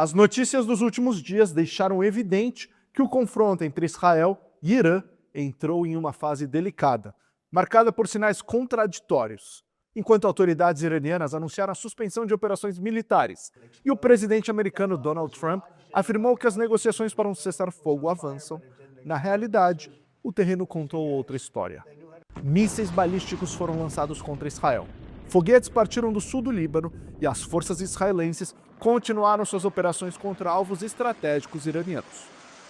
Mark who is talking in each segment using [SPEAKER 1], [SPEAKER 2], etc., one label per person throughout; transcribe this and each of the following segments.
[SPEAKER 1] As notícias dos últimos dias deixaram evidente que o confronto entre Israel e Irã entrou em uma fase delicada, marcada por sinais contraditórios. Enquanto autoridades iranianas anunciaram a suspensão de operações militares e o presidente americano Donald Trump afirmou que as negociações para um cessar-fogo avançam, na realidade, o terreno contou outra história. Mísseis balísticos foram lançados contra Israel. Foguetes partiram do sul do Líbano e as forças israelenses continuaram suas operações contra alvos estratégicos iranianos.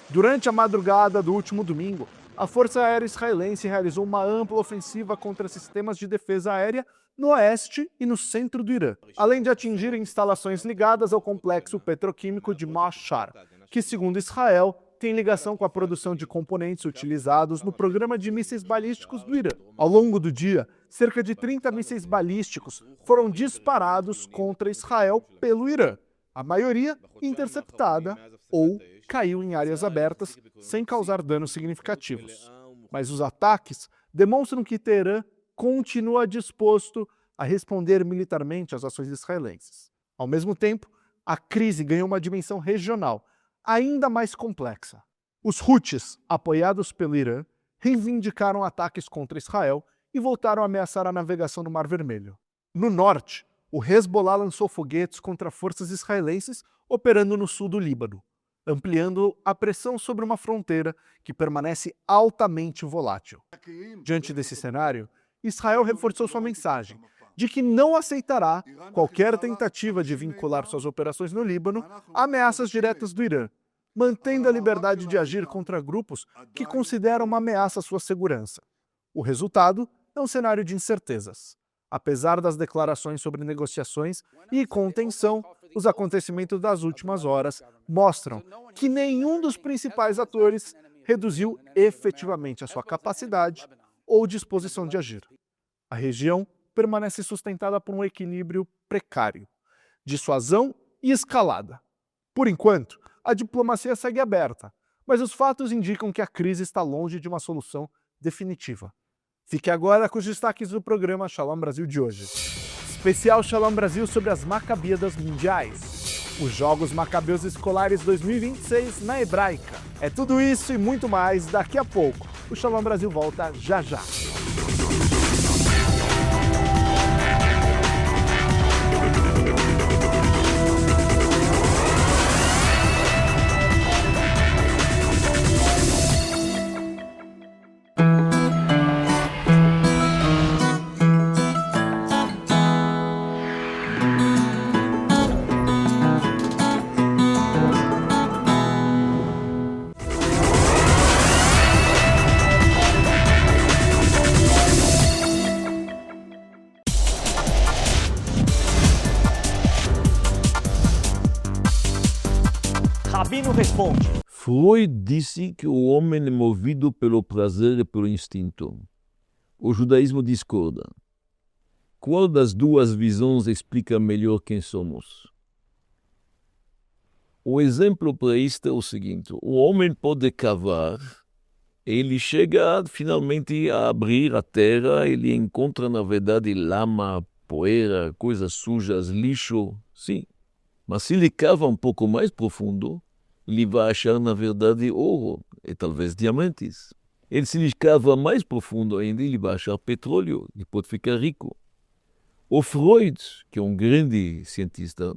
[SPEAKER 1] Durante a madrugada do último domingo, a Força Aérea Israelense realizou uma ampla ofensiva contra sistemas de defesa aérea no oeste e no centro do Irã, além de atingir instalações ligadas ao complexo petroquímico de Mashhad, que, segundo Israel, tem ligação com a produção de componentes utilizados no programa de mísseis balísticos do Irã. Ao longo do dia, cerca de 30 mísseis balísticos foram disparados contra Israel pelo Irã, a maioria interceptada ou caiu em áreas abertas sem causar danos significativos. Mas os ataques demonstram que Teherã continua disposto a responder militarmente às ações israelenses. Ao mesmo tempo, a crise ganhou uma dimensão regional ainda mais complexa. Os Houthis, apoiados pelo Irã, reivindicaram ataques contra Israel e voltaram a ameaçar a navegação no Mar Vermelho. No norte, o Hezbollah lançou foguetes contra forças israelenses operando no sul do Líbano, ampliando a pressão sobre uma fronteira que permanece altamente volátil. Diante desse cenário, Israel reforçou sua mensagem de que não aceitará qualquer tentativa de vincular suas operações no Líbano a ameaças diretas do Irã, mantendo a liberdade de agir contra grupos que consideram uma ameaça à sua segurança. O resultado é um cenário de incertezas. Apesar das declarações sobre negociações e contenção, os acontecimentos das últimas horas mostram que nenhum dos principais atores reduziu efetivamente a sua capacidade ou disposição de agir. A região permanece sustentada por um equilíbrio precário, dissuasão e escalada. Por enquanto, a diplomacia segue aberta, mas os fatos indicam que a crise está longe de uma solução definitiva. Fique agora com os destaques do programa Shalom Brasil de hoje. Especial Shalom Brasil sobre as Macabíadas Mundiais. Os Jogos Macabeus Escolares 2026 na Hebraica. É tudo isso e muito mais daqui a pouco. O Shalom Brasil volta já já. Rabino responde.
[SPEAKER 2] Freud disse que o homem é movido pelo prazer e pelo instinto. O judaísmo discorda. Qual das duas visões explica melhor quem somos? O exemplo para isto é o seguinte: o homem pode cavar, ele chega finalmente a abrir a terra, ele encontra na verdade lama, poeira, coisas sujas, lixo, sim. Mas se ele cava um pouco mais profundo, ele vai achar na verdade ouro e talvez diamantes. Se ele cava mais profundo ainda, ele vai achar petróleo, ele pode ficar rico. O Freud, que é um grande cientista,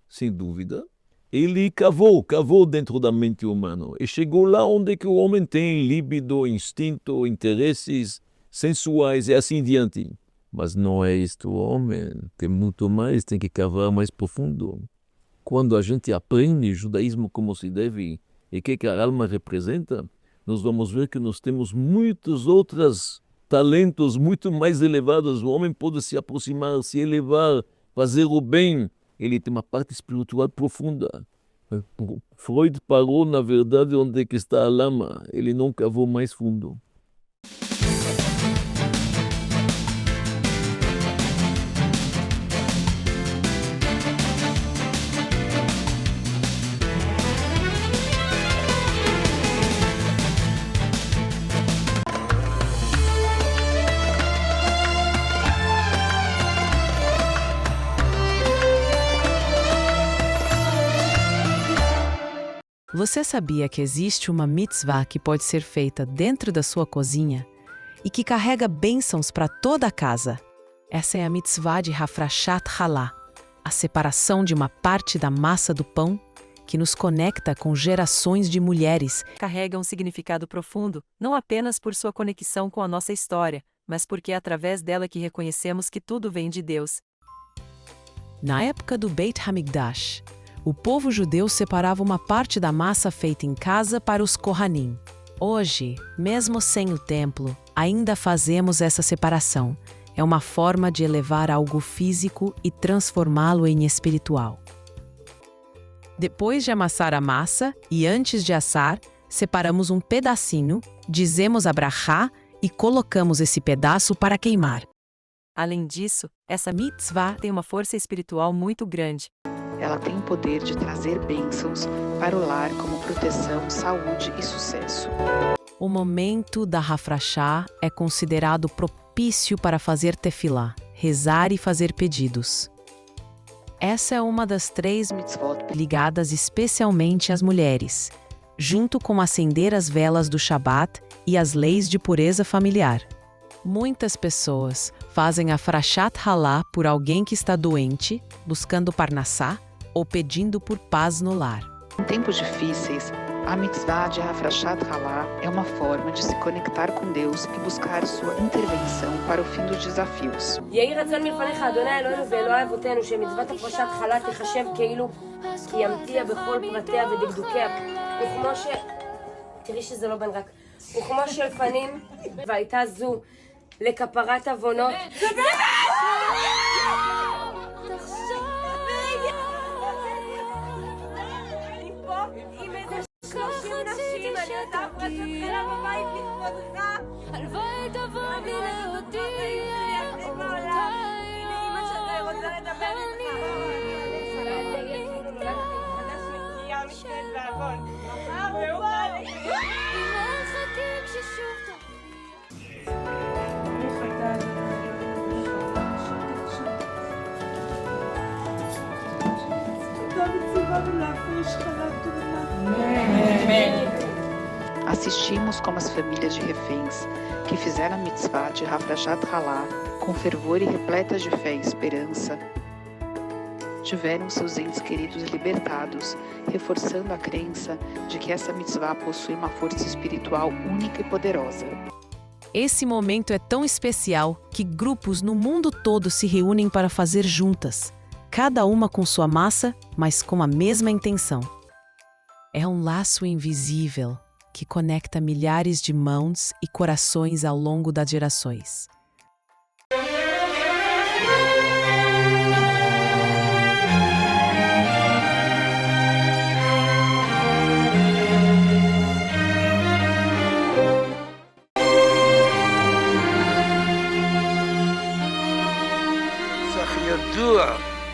[SPEAKER 2] sem dúvida, ele cavou dentro da mente humana e chegou lá onde que o homem tem líbido, instinto, interesses sensuais e assim diante. Mas não é isto o homem, tem muito mais, tem que cavar mais profundo. Quando a gente aprende o judaísmo como se deve e o que a alma representa, nós vamos ver que nós temos muitos outros talentos muito mais elevados. O homem pode se aproximar, se elevar, fazer o bem. Ele tem uma parte espiritual profunda. Freud parou, na verdade, onde que está a lama. Ele não cavou mais fundo.
[SPEAKER 3] Você sabia que existe uma mitzvah que pode ser feita dentro da sua cozinha e que carrega bênçãos para toda a casa? Essa é a mitzvah de Hafrashat Halá, a separação de uma parte da massa do pão que nos conecta com gerações de mulheres.
[SPEAKER 4] Carrega um significado profundo, não apenas por sua conexão com a nossa história, mas porque é através dela que reconhecemos que tudo vem de Deus.
[SPEAKER 3] Na época do Beit Hamikdash, o povo judeu separava uma parte da massa feita em casa para os Kohanim. Hoje, mesmo sem o templo, ainda fazemos essa separação. É uma forma de elevar algo físico e transformá-lo em espiritual. Depois de amassar a massa e antes de assar, separamos um pedacinho, dizemos a brachá e colocamos esse pedaço para queimar.
[SPEAKER 4] Além disso, essa mitzvah tem uma força espiritual muito grande.
[SPEAKER 5] Ela tem o poder de trazer bênçãos para o lar como proteção, saúde e sucesso.
[SPEAKER 3] O momento da Hafrashá é considerado propício para fazer tefilá, rezar e fazer pedidos. Essa é uma das 3 mitzvot ligadas especialmente às mulheres, junto com acender as velas do Shabat e as leis de pureza familiar. Muitas pessoas fazem a Hafrashat Halá por alguém que está doente, buscando parnassá ou pedindo por paz no lar.
[SPEAKER 5] Em tempos difíceis, a mitzvah de Hafrashat Halá é uma forma de se conectar com Deus e buscar sua intervenção para o fim dos desafios.
[SPEAKER 6] יהי רצון מלפניך, אדוני אלוהינו ואלוהי אבותינו, שמצוות הפרשת חלה תיחשב כאילו קיימתיה בכל פרטיה ודקדוקיה, וכמו תראי שזה לא בן רק, וכמו שלפנים, והייתה זו לכפרת עוונות.
[SPEAKER 7] הלוואי תבוא בלי להודיע הנה אמא שלי רוצה לדבר איתך מחכים ששוב ברוך אתה תודה מצווה ולהפריש חלה טובה.
[SPEAKER 5] Assistimos como as famílias de reféns que fizeram a mitzvah de Hafrashat Halá com fervor e repletas de fé e esperança, tiveram seus entes queridos libertados, reforçando a crença de que essa mitzvah possui uma força espiritual única e poderosa.
[SPEAKER 3] Esse momento é tão especial que grupos no mundo todo se reúnem para fazer juntas, cada uma com sua massa, mas com a mesma intenção. É um laço invisível que conecta milhares de mãos e corações ao longo das gerações.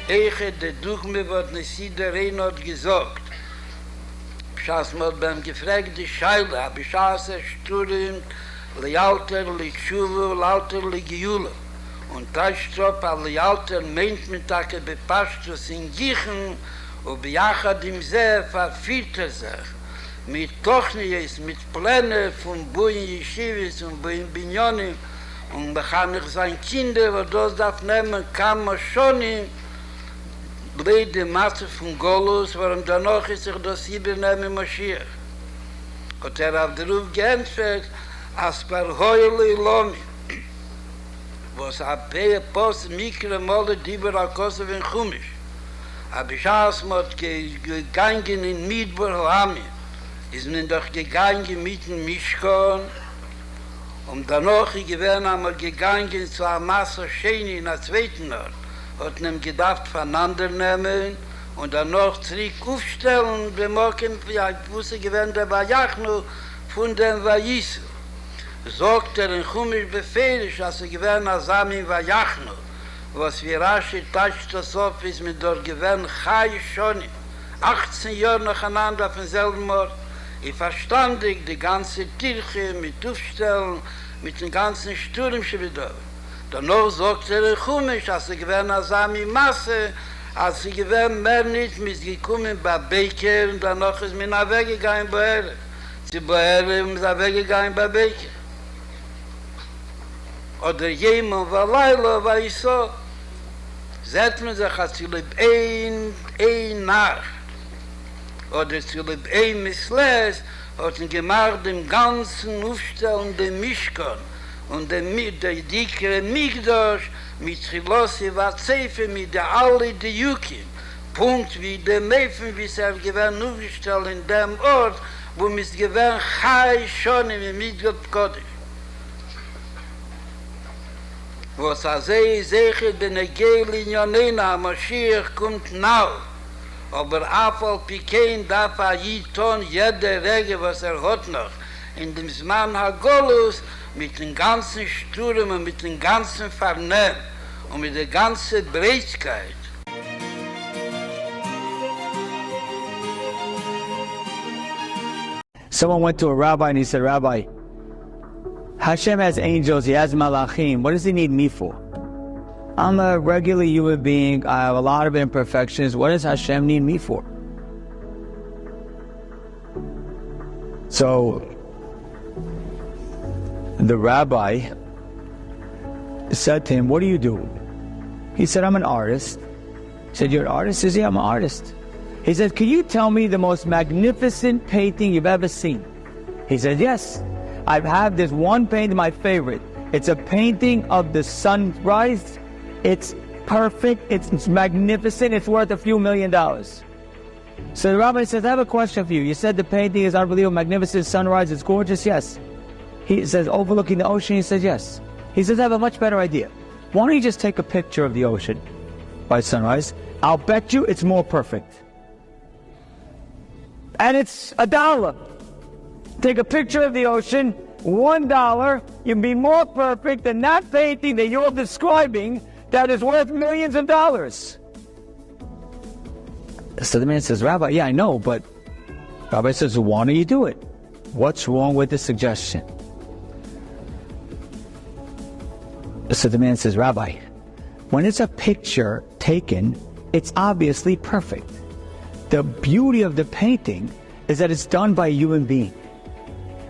[SPEAKER 8] Eiche de Dugme wird Nesider Reinhard gesagt. Schaß mal beim gefragt die Scheile, hab ich Schaße Sturim, Lialter, Litschuwe, Lauter, Ligiule. Und Teichstrop, Lialter, meint mit Tage bepasst, in Gichen, und bejachad im See, verfiert sich. Mit Tochnies, mit Pläne von Buin Yeshivis und Buin Binyoni, und bekam ich sein Kinder, wo das darf nehmen, kam er schon in, Bleide Masse von Golus, warum danach ist sich das übernehmen Mashiach. Und auf der Ruf geantwortet, als per Heule Lomi, was Apea Post Mikre Molle Dibber Al-Kosow in Chumisch. Aber ich habe gegangen in Midbar Hoami, ist mir doch gegangen mit dem Mishkan, und danach gewesen einmal gegangen zu einer Masse Scheni in der zweiten Ort. Hat nem gedacht voneinander nehmen und dann noch zurück aufstellen, bemerken, ja, ich wusste gewesen, der war Jachnu von dem Vayisu. Sagt in Chumisch befehlisch, als gewesen Asami war Jachnu, was wir Rashi tatscht das auf, ist mit dort gewesen Chai Shoni, 18 Jahre nacheinander auf demselben Ort. Ich verstand die ganze Kirche mit Aufstellen, mit dem ganzen Sturm schon wieder. Danach sagt in Chumisch, als gewesen Asami Masse, als sie gewähren mehr nicht, mit gekommen bei Beker und dann noch ist mir nach weggegangen bei Ehre. Sie bei Ehre und ist weggegangen bei Beker. Oder jemand war Leila, war ich so. Seht man sich, als sie lieb ein Nacht. Oder sie lieb ein Missles, hat ihn gemacht dem ganzen Aufstellen dem Mischkon und der dickere Migdosh mit Chilossi war Zeife mit der alle die Jukim. Punkt wie der Meifen, wie sie gewähren aufgestellt in dem Ort, wo mis gewähren Chai schon im Midgott Kodesh. Was sicher den Egel in Jonena, Mashiach kommt nau. Aber Afal Pikein darf Jiton jede Rege, was hat noch. In dem Zman HaGolus mit dem ganzen Sturm und mit dem ganzen Vernehm und mit der ganzen Breitkeit.
[SPEAKER 9] Someone went to a rabbi and he said, Rabbi, Hashem has angels, he has malachim. What does he need me for? I'm a regular human being. I have a lot of imperfections. What does Hashem need me for? So the rabbi said to him, what do you do? He said, I'm an artist. He said, you're an artist? He said, yeah, I'm an artist. He said, can you tell me the most magnificent painting you've ever seen? He said, yes. I have this one painting, my favorite. It's a painting of the sunrise. It's perfect, it's magnificent, it's worth a few $1 million. So the rabbi says, I have a question for you. You said the painting is unbelievable, magnificent, sunrise, it's gorgeous, yes. He says, overlooking the ocean, he says, yes. He says, I have a much better idea. Why don't you just take a picture of the ocean by sunrise? I'll bet you it's more perfect. And it's $1. Take a picture of the ocean, $1, you'll be more perfect than that painting that you're describing that is worth millions of dollars. So the man says, Rabbi, yeah, I know, but Rabbi says, why don't you do it? What's wrong with the suggestion? So the man says, Rabbi, when it's a picture taken, it's obviously perfect. The beauty of the painting is that it's done by a human being.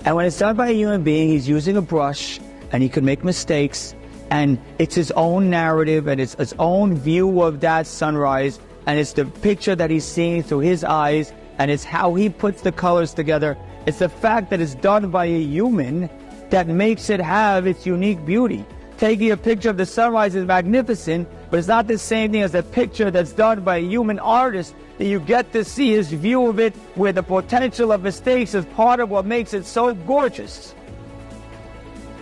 [SPEAKER 9] And when it's done by a human being, he's using a brush, and he could make mistakes, and it's his own narrative, and it's his own view of that sunrise, and it's the picture that he's seeing through his eyes, and it's how he puts the colors together. It's the fact that it's done by a human that makes it have its unique beauty. Taking a picture of the sunrise is magnificent, but it's not the same thing as a picture that's done by a human artist that you get to see his view of it, where the potential of mistakes is part of what makes it so gorgeous.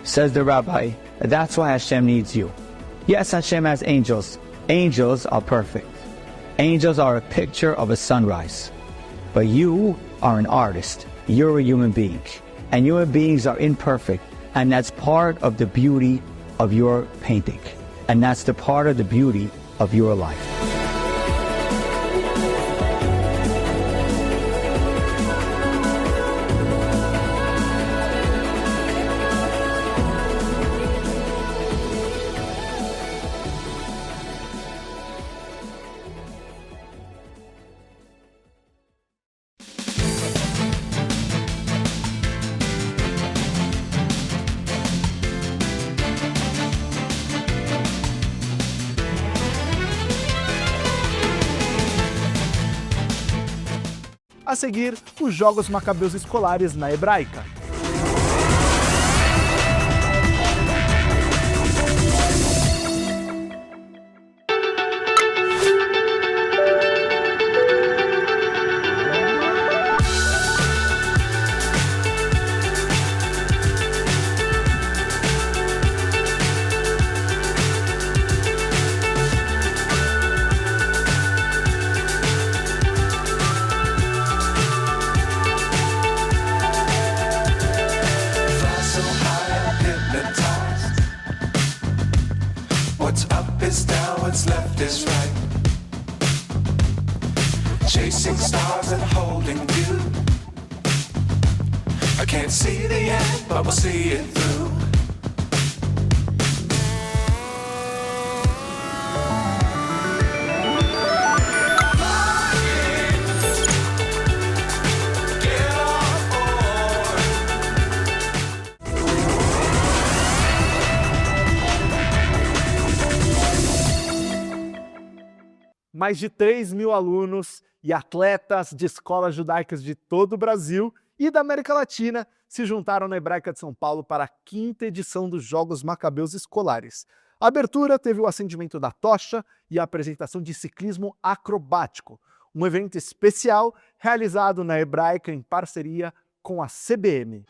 [SPEAKER 9] Says the rabbi, that's why Hashem needs you. Yes, Hashem has angels. Angels are perfect. Angels are a picture of a sunrise. But you are an artist. You're a human being. And human beings are imperfect. And that's part of the beauty of your painting. And that's the part of the beauty of your life.
[SPEAKER 1] A seguir, os Jogos Macabeus Escolares na Hebraica.
[SPEAKER 10] What's up is down, what's left is right. Chasing stars and holding you. I can't see the end, but we'll see it through.
[SPEAKER 1] mais de 3 mil alunos e atletas de escolas judaicas de todo o Brasil e da América Latina se juntaram na Hebraica de São Paulo para a 5ª edição dos Jogos Macabeus Escolares. A abertura teve o acendimento da tocha e a apresentação de ciclismo acrobático, um evento especial realizado na Hebraica em parceria com a CBM.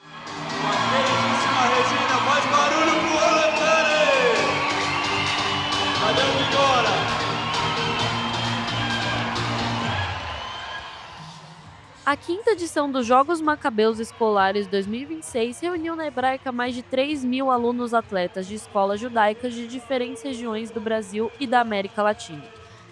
[SPEAKER 11] A 5ª edição dos Jogos Macabeus Escolares 2026 reuniu na Hebraica mais de 3 mil alunos atletas de escolas judaicas de diferentes regiões do Brasil e da América Latina.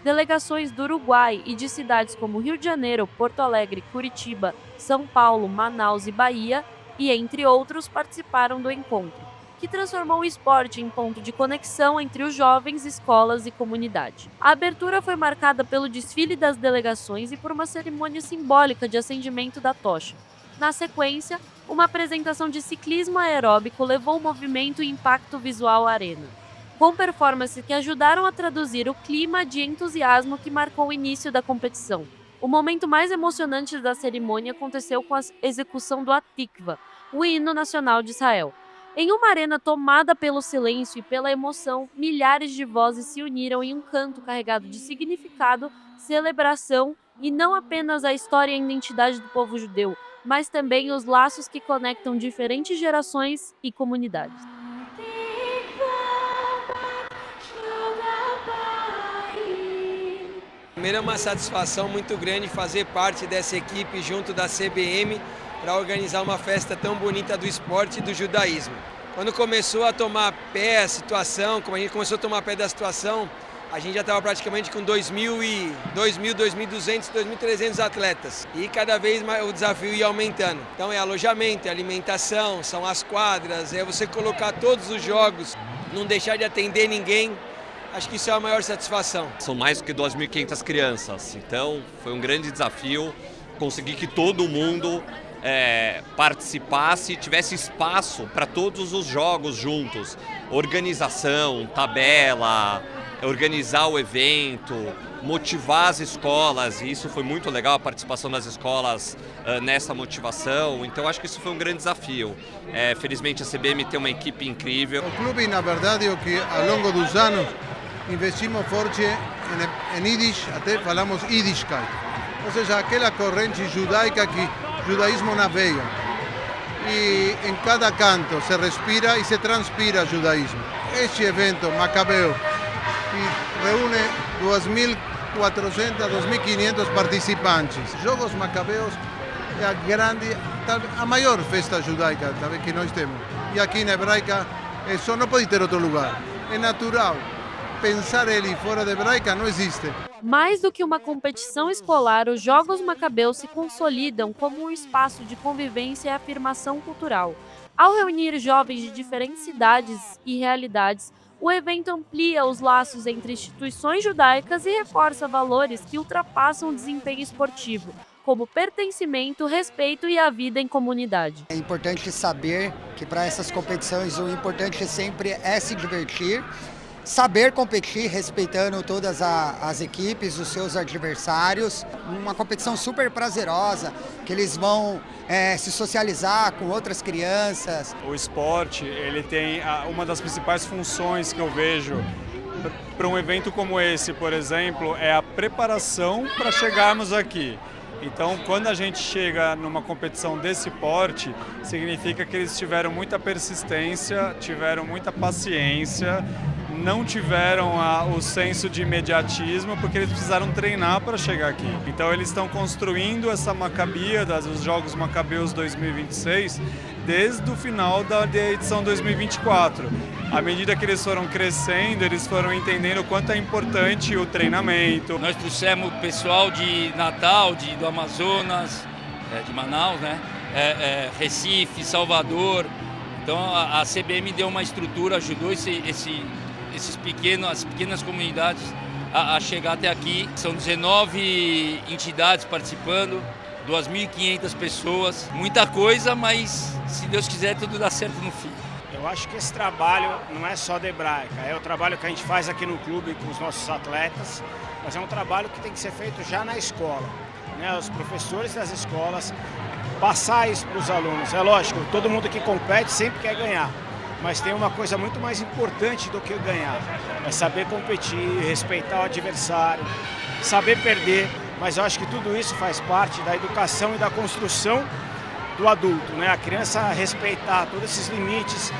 [SPEAKER 11] Delegações do Uruguai e de cidades como Rio de Janeiro, Porto Alegre, Curitiba, São Paulo, Manaus e Bahia, e entre outros, participaram do encontro, que transformou o esporte em ponto de conexão entre os jovens, escolas e comunidade. A abertura foi marcada pelo desfile das delegações e por uma cerimônia simbólica de acendimento da tocha. Na sequência, uma apresentação de ciclismo aeróbico levou o movimento e impacto visual à arena, com performances que ajudaram a traduzir o clima de entusiasmo que marcou o início da competição. O momento mais emocionante da cerimônia aconteceu com a execução do Atikva, o hino nacional de Israel. Em uma arena tomada pelo silêncio e pela emoção, milhares de vozes se uniram em um canto carregado de significado, celebração e não apenas a história e a identidade do povo judeu, mas também os laços que conectam diferentes gerações e comunidades.
[SPEAKER 12] Primeiro, é uma satisfação muito grande fazer parte dessa equipe junto da CBM para organizar uma festa tão bonita do esporte e do judaísmo. Quando começou a tomar pé a situação, como a gente começou a tomar pé da situação, a gente já estava praticamente com 2.200, 2.300 atletas. E cada vez mais o desafio ia aumentando. Então é alojamento, é alimentação, são as quadras, é você colocar todos os jogos, não deixar de atender ninguém. Acho que isso é a maior satisfação.
[SPEAKER 13] São mais do que 2.500 crianças, então foi um grande desafio conseguir que todo mundo participasse, tivesse espaço para todos os jogos juntos. Organização, tabela, organizar o evento, motivar as escolas, e isso foi muito legal, a participação das escolas nessa motivação, então acho que isso foi um grande desafio. Felizmente a CBM tem uma equipe incrível.
[SPEAKER 14] O clube, na verdade, é o que ao longo dos anos investimos forte em Yiddish, até falamos Yiddishkeit, ou seja, aquela corrente judaica que o judaísmo navega. E em cada canto se respira e se transpira judaísmo. Este evento macabeu, que reúne 2.400, 2.500 participantes. Jogos Macabeus é a maior festa judaica talvez que nós temos. E aqui na Hebraica isso não pode ter outro lugar. É natural. Pensar ele fora da Hebraica não existe.
[SPEAKER 11] Mais do que uma competição escolar, os Jogos Macabeus se consolidam como um espaço de convivência e afirmação cultural. Ao reunir jovens de diferentes cidades e realidades, o evento amplia os laços entre instituições judaicas e reforça valores que ultrapassam o desempenho esportivo, como pertencimento, respeito e a vida em comunidade.
[SPEAKER 15] É importante saber que para essas competições o importante sempre é se divertir, saber competir respeitando todas as equipes, os seus adversários. Uma competição super prazerosa, que eles vão se socializar com outras crianças.
[SPEAKER 16] O esporte, ele tem uma das principais funções que eu vejo para um evento como esse, por exemplo, é a preparação para chegarmos aqui. Então, quando a gente chega numa competição desse porte, significa que eles tiveram muita persistência, tiveram muita paciência, não tiveram o senso de imediatismo, porque eles precisaram treinar para chegar aqui. Então eles estão construindo essa Macabia, dos Jogos Macabeus 2026, desde o final da edição 2024. À medida que eles foram crescendo, eles foram entendendo o quanto é importante o treinamento.
[SPEAKER 17] Nós trouxemos o pessoal de Natal, do Amazonas, de Manaus, né? Recife, Salvador. Então a CBM deu uma estrutura, ajudou as pequenas comunidades a chegar até aqui. São 19 entidades participando, 2.500 pessoas. Muita coisa, mas se Deus quiser tudo dá certo no fim.
[SPEAKER 18] Eu acho que esse trabalho não é só da Hebraica, é o trabalho que a gente faz aqui no clube com os nossos atletas, mas é um trabalho que tem que ser feito já na escola, né? Os professores das escolas passar isso para os alunos. É lógico, todo mundo que compete sempre quer ganhar, mas tem uma coisa muito mais importante do que ganhar, é saber competir, respeitar o adversário, saber perder, mas eu acho que tudo isso faz parte da educação e da construção do adulto, né? A criança respeitar todos esses limites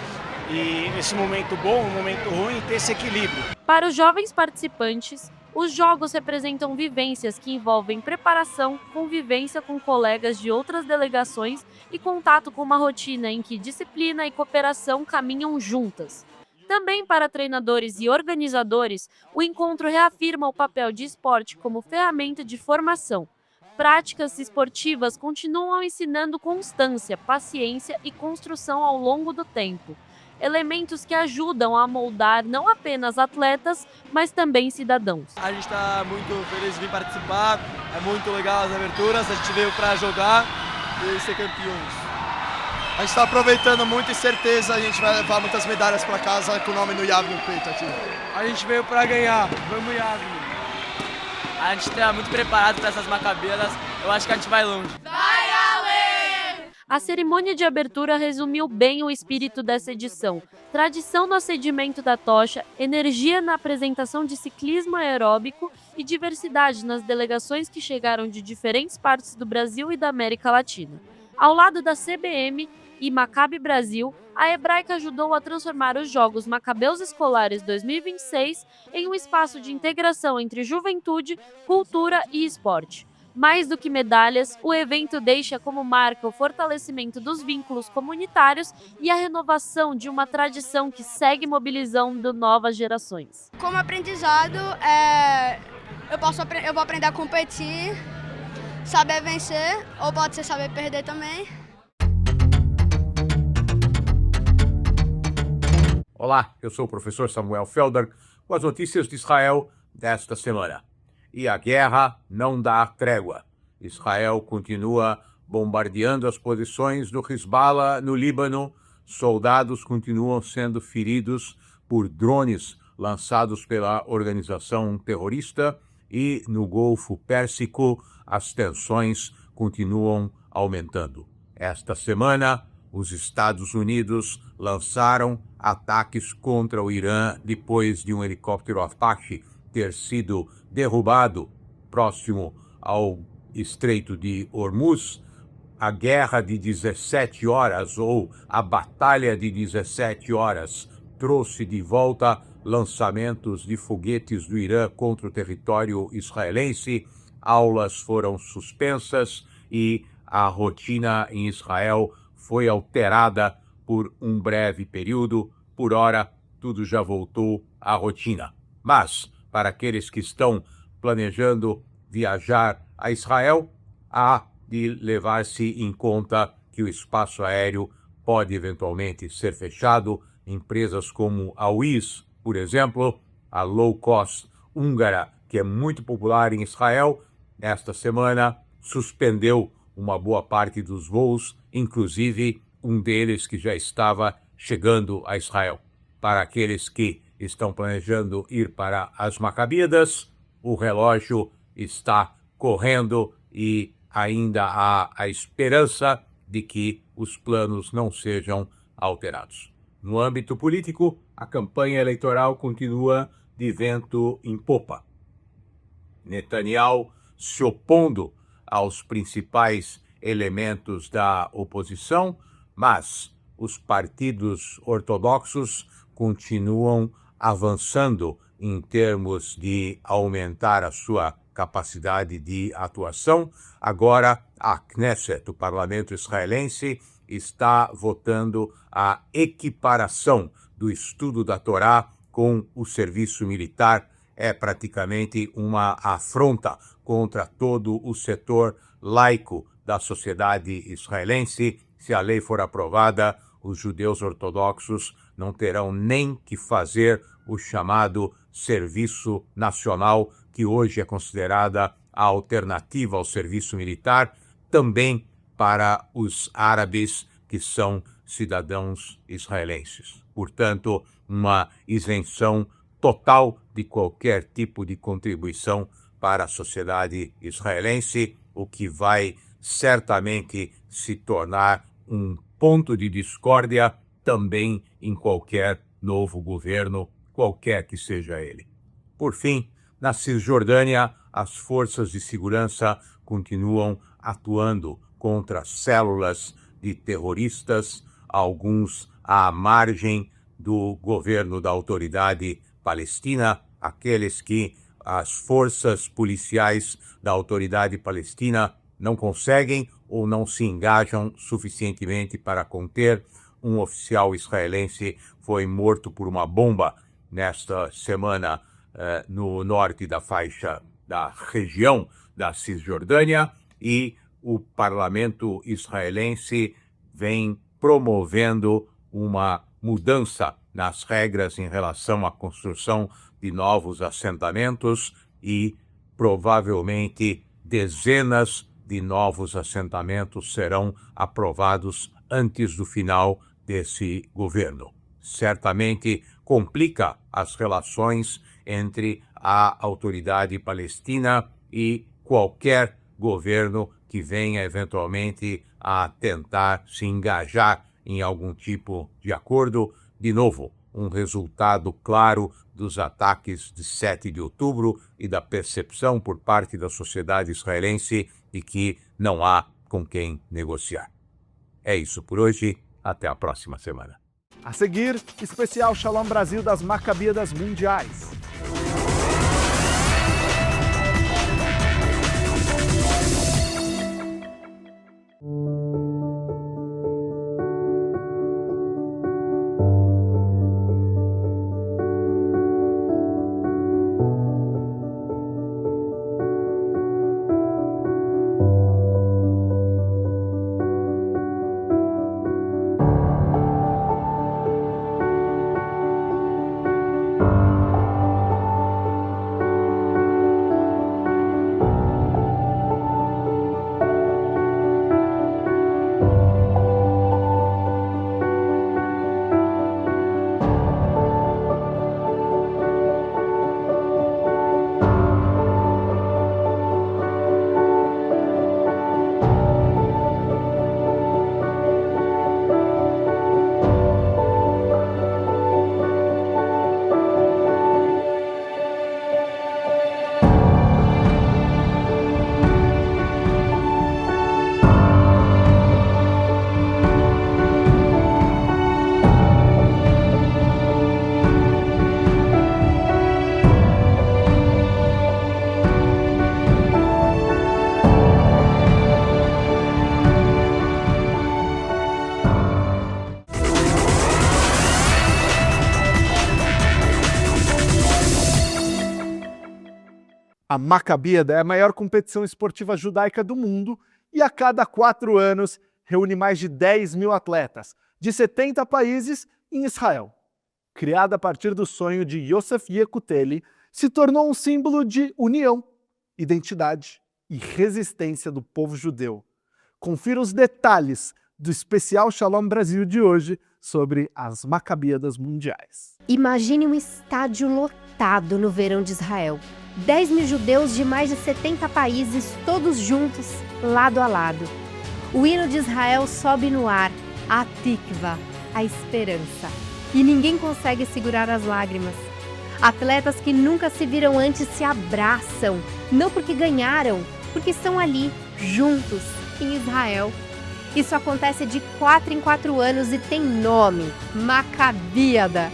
[SPEAKER 18] e nesse momento bom, no momento ruim, ter esse equilíbrio.
[SPEAKER 11] Para os jovens participantes, os jogos representam vivências que envolvem preparação, convivência com colegas de outras delegações e contato com uma rotina em que disciplina e cooperação caminham juntas. Também para treinadores e organizadores, o encontro reafirma o papel de esporte como ferramenta de formação. Práticas esportivas continuam ensinando constância, paciência e construção ao longo do tempo. Elementos que ajudam a moldar não apenas atletas, mas também cidadãos.
[SPEAKER 19] A gente está muito feliz de vir participar, é muito legal as aberturas, a gente veio para jogar e ser campeões. A gente está aproveitando muito e certeza a gente vai levar muitas medalhas para casa com o nome no Yavne no peito aqui. A gente veio para ganhar, vamos Yavne. A gente está muito preparado para essas Macabeiras, eu acho que a gente vai longe.
[SPEAKER 11] Vai além! A cerimônia de abertura resumiu bem o espírito dessa edição. Tradição no acendimento da tocha, energia na apresentação de ciclismo aeróbico e diversidade nas delegações que chegaram de diferentes partes do Brasil e da América Latina. Ao lado da CBM e Maccabi Brasil, a Hebraica ajudou a transformar os Jogos Macabeus Escolares 2026 em um espaço de integração entre juventude, cultura e esporte. Mais do que medalhas, o evento deixa como marca o fortalecimento dos vínculos comunitários e a renovação de uma tradição que segue mobilizando novas gerações.
[SPEAKER 20] Como aprendizado, eu vou aprender a competir, saber vencer, ou pode ser saber perder também.
[SPEAKER 21] Olá, eu sou o professor Samuel Felder com as notícias de Israel desta semana. E a guerra não dá trégua. Israel continua bombardeando as posições do Hezbollah no Líbano. Soldados continuam sendo feridos por drones lançados pela organização terrorista. E no Golfo Pérsico, as tensões continuam aumentando. Esta semana, os Estados Unidos lançaram ataques contra o Irã depois de um helicóptero Apache ter sido derrubado próximo ao Estreito de Hormuz. A guerra de 17 horas, ou a batalha de 17 horas, trouxe de volta lançamentos de foguetes do Irã contra o território israelense. Aulas foram suspensas e a rotina em Israel foi alterada por um breve período. Por ora, tudo já voltou à rotina. Mas, para aqueles que estão planejando viajar a Israel, há de levar-se em conta que o espaço aéreo pode eventualmente ser fechado. Empresas como a Wizz, por exemplo, a low cost húngara, que é muito popular em Israel, esta semana suspendeu uma boa parte dos voos, inclusive um deles que já estava chegando a Israel. Para aqueles que estão planejando ir para as Macabíadas, o relógio está correndo e ainda há a esperança de que os planos não sejam alterados. No âmbito político, a campanha eleitoral continua de vento em popa. Netanyahu se opondo aos principais elementos da oposição, mas os partidos ortodoxos continuam avançando em termos de aumentar a sua capacidade de atuação. Agora, a Knesset, o parlamento israelense, está votando a equiparação do estudo da Torá com o serviço militar. É praticamente uma afronta contra todo o setor laico da sociedade israelense. Se a lei for aprovada, os judeus ortodoxos não terão nem que fazer o chamado serviço nacional, que hoje é considerada a alternativa ao serviço militar, também para os árabes que são cidadãos israelenses. Portanto, uma isenção total de qualquer tipo de contribuição para a sociedade israelense, o que vai certamente se tornar um ponto de discórdia também em qualquer novo governo, qualquer que seja ele. Por fim, na Cisjordânia, as forças de segurança continuam atuando contra células de terroristas, alguns à margem do governo da Autoridade Palestina, aqueles que as forças policiais da Autoridade Palestina não conseguem ou não se engajam suficientemente para conter. Um oficial israelense foi morto por uma bomba nesta semana no norte da faixa da região da Cisjordânia, e o parlamento israelense vem promovendo uma mudança nas regras em relação à construção de novos assentamentos, e provavelmente dezenas de novos assentamentos serão aprovados antes do final desse governo. Certamente complica as relações entre a Autoridade Palestina e qualquer governo que venha eventualmente a tentar se engajar em algum tipo de acordo. De novo, um resultado claro dos ataques de 7 de outubro e da percepção por parte da sociedade israelense de que não há com quem negociar. É isso por hoje. Até a próxima semana.
[SPEAKER 1] A seguir, especial Shalom Brasil das Macabíadas Mundiais. A Macabíada é a maior competição esportiva judaica do mundo e a cada 4 anos reúne mais de 10 mil atletas de 70 países em Israel. Criada a partir do sonho de Yosef Yekuteli, se tornou um símbolo de união, identidade e resistência do povo judeu. Confira os detalhes do especial Shalom Brasil de hoje sobre as Macabíadas Mundiais.
[SPEAKER 2] Imagine um estádio lotado no verão de Israel. 10 mil judeus de mais de 70 países, todos juntos, lado a lado. O hino de Israel sobe no ar, a Tikva, a esperança. E ninguém consegue segurar as lágrimas. Atletas que nunca se viram antes se abraçam, não porque ganharam, porque estão ali, juntos, em Israel. Isso acontece de 4 em 4 anos e tem nome, Macabíada.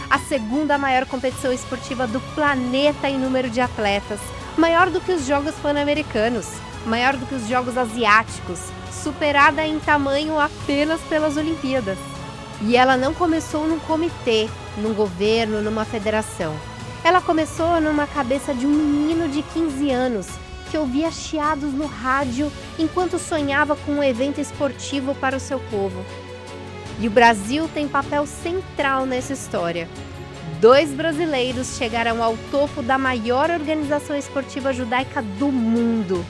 [SPEAKER 2] A segunda maior competição esportiva do planeta em número de atletas, maior do que os Jogos Pan-Americanos, maior do que os Jogos Asiáticos, superada em tamanho apenas pelas Olimpíadas. E ela não começou num comitê, num governo, numa federação. Ela começou numa cabeça de um menino de 15 anos que ouvia chiados no rádio enquanto sonhava com um evento esportivo para o seu povo. E o Brasil tem papel central nessa história. 2 brasileiros chegaram ao topo da maior organização esportiva judaica do mundo.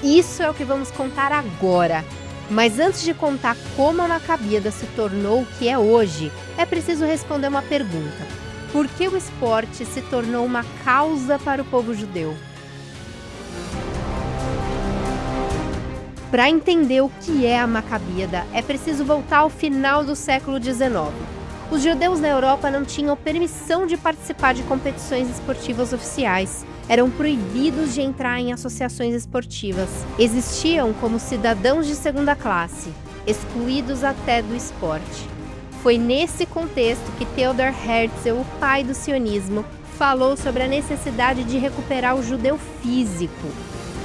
[SPEAKER 2] Isso é o que vamos contar agora. Mas antes de contar como a Maccabiada se tornou o que é hoje, é preciso responder uma pergunta. Por que o esporte se tornou uma causa para o povo judeu? Para entender o que é a Maccabiada, é preciso voltar ao final do século XIX. Os judeus na Europa não tinham permissão de participar de competições esportivas oficiais. Eram proibidos de entrar em associações esportivas. Existiam como cidadãos de segunda classe, excluídos até do esporte. Foi nesse contexto que Theodor Herzl, o pai do sionismo, falou sobre a necessidade de recuperar o judeu físico.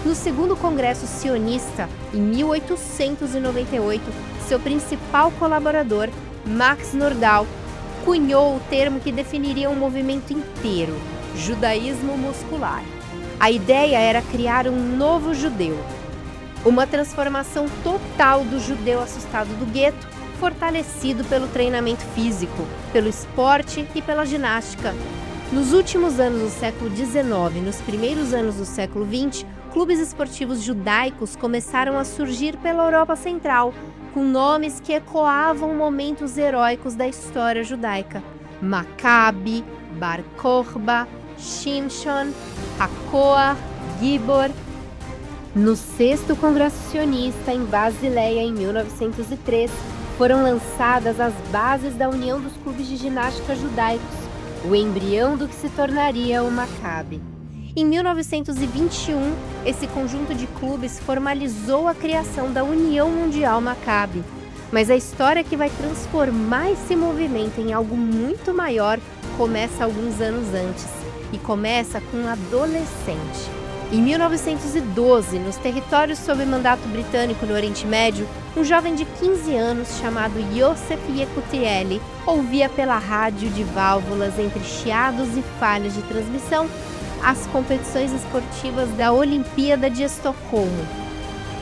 [SPEAKER 2] No segundo congresso sionista, em 1898, seu principal colaborador, Max Nordau, cunhou o termo que definiria um movimento inteiro, judaísmo muscular. A ideia era criar um novo judeu, uma transformação total do judeu assustado do gueto, fortalecido pelo treinamento físico, pelo esporte e pela ginástica. Nos últimos anos do século XIX e nos primeiros anos do século XX, clubes esportivos judaicos começaram a surgir pela Europa Central, com nomes que ecoavam momentos heróicos da história judaica. Maccabi, Bar Kokhba, Shimshon, Hakoah, Gibor. No 6º Congresso Sionista, em Basileia, em 1903, foram lançadas as bases da União dos Clubes de Ginástica Judaicos, o embrião do que se tornaria o Maccabi. Em 1921, esse conjunto de clubes formalizou a criação da União Mundial Maccabi. Mas a história que vai transformar esse movimento em algo muito maior começa alguns anos antes, e começa com um adolescente. Em 1912, nos territórios sob mandato britânico no Oriente Médio, um jovem de 15 anos chamado Yosef Yekutieli ouvia pela rádio de válvulas entre chiados e falhas de transmissão as competições esportivas da Olimpíada de Estocolmo.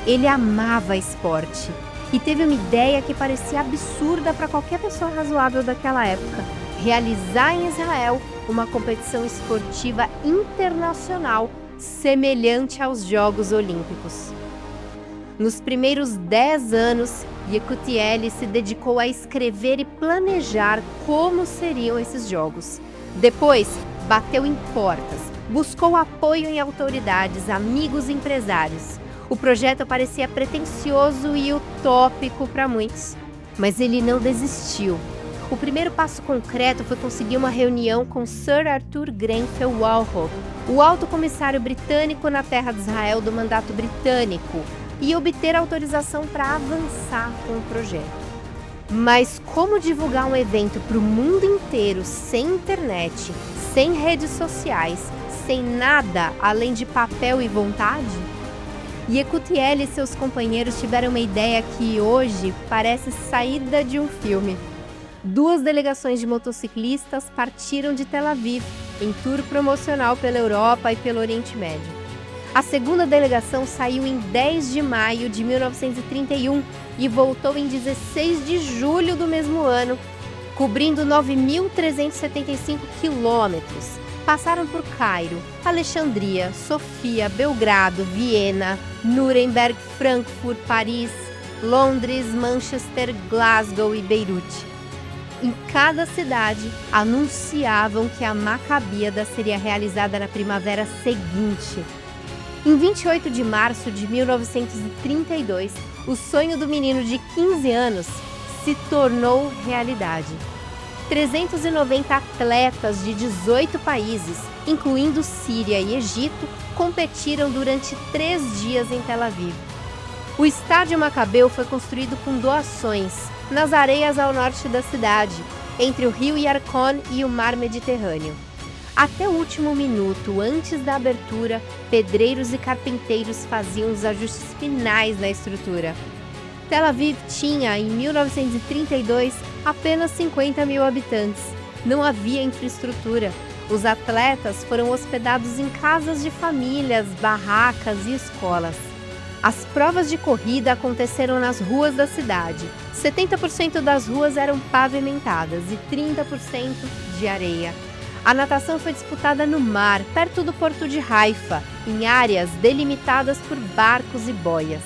[SPEAKER 2] Ele amava esporte e teve uma ideia que parecia absurda para qualquer pessoa razoável daquela época: realizar em Israel uma competição esportiva internacional semelhante aos Jogos Olímpicos. Nos primeiros 10 anos, Yekutieli se dedicou a escrever e planejar como seriam esses jogos. Depois, bateu em portas, buscou apoio em autoridades, amigos e empresários. O projeto parecia pretensioso e utópico para muitos, mas ele não desistiu. O primeiro passo concreto foi conseguir uma reunião com Sir Arthur Grenfell Walpole, o alto comissário britânico na terra de Israel do mandato britânico, e obter autorização para avançar com o projeto. Mas como divulgar um evento para o mundo inteiro sem internet, sem redes sociais, sem nada além de papel e vontade? Yekutieli e seus companheiros tiveram uma ideia que hoje parece saída de um filme. 2 delegações de motociclistas partiram de Tel Aviv em tour promocional pela Europa e pelo Oriente Médio. A segunda delegação saiu em 10 de maio de 1931 e voltou em 16 de julho do mesmo ano, cobrindo 9.375 quilômetros. Passaram por Cairo, Alexandria, Sofia, Belgrado, Viena, Nuremberg, Frankfurt, Paris, Londres, Manchester, Glasgow e Beirute. Em cada cidade, anunciavam que a Maccabiada seria realizada na primavera seguinte. Em 28 de março de 1932, o sonho do menino de 15 anos se tornou realidade. 390 atletas de 18 países, incluindo Síria e Egito, competiram durante 3 dias em Tel Aviv. O estádio Macabeu foi construído com doações, nas areias ao norte da cidade, entre o rio Yarkon e o mar Mediterrâneo. Até o último minuto antes da abertura, pedreiros e carpinteiros faziam os ajustes finais na estrutura. Tel Aviv tinha, em 1932, apenas 50 mil habitantes. Não havia infraestrutura. Os atletas foram hospedados em casas de famílias, barracas e escolas. As provas de corrida aconteceram nas ruas da cidade. 70% das ruas eram pavimentadas e 30% de areia. A natação foi disputada no mar, perto do porto de Haifa, em áreas delimitadas por barcos e boias.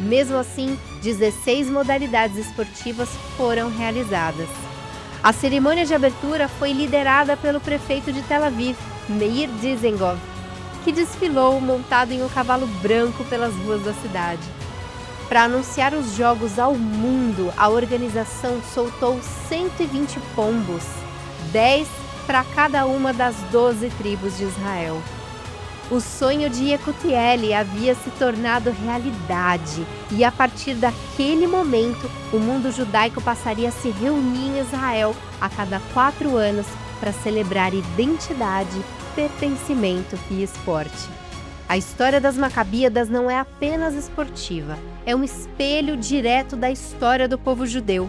[SPEAKER 2] Mesmo assim, 16 modalidades esportivas foram realizadas. A cerimônia de abertura foi liderada pelo prefeito de Tel Aviv, Meir Dizengoff, que desfilou montado em um cavalo branco pelas ruas da cidade. Para anunciar os Jogos ao mundo, a organização soltou 120 pombos, 10 para cada uma das 12 tribos de Israel. O sonho de Yekutieli havia se tornado realidade e, a partir daquele momento, o mundo judaico passaria a se reunir em Israel a cada 4 anos para celebrar identidade, pertencimento e esporte. A história das Macabíadas não é apenas esportiva, é um espelho direto da história do povo judeu.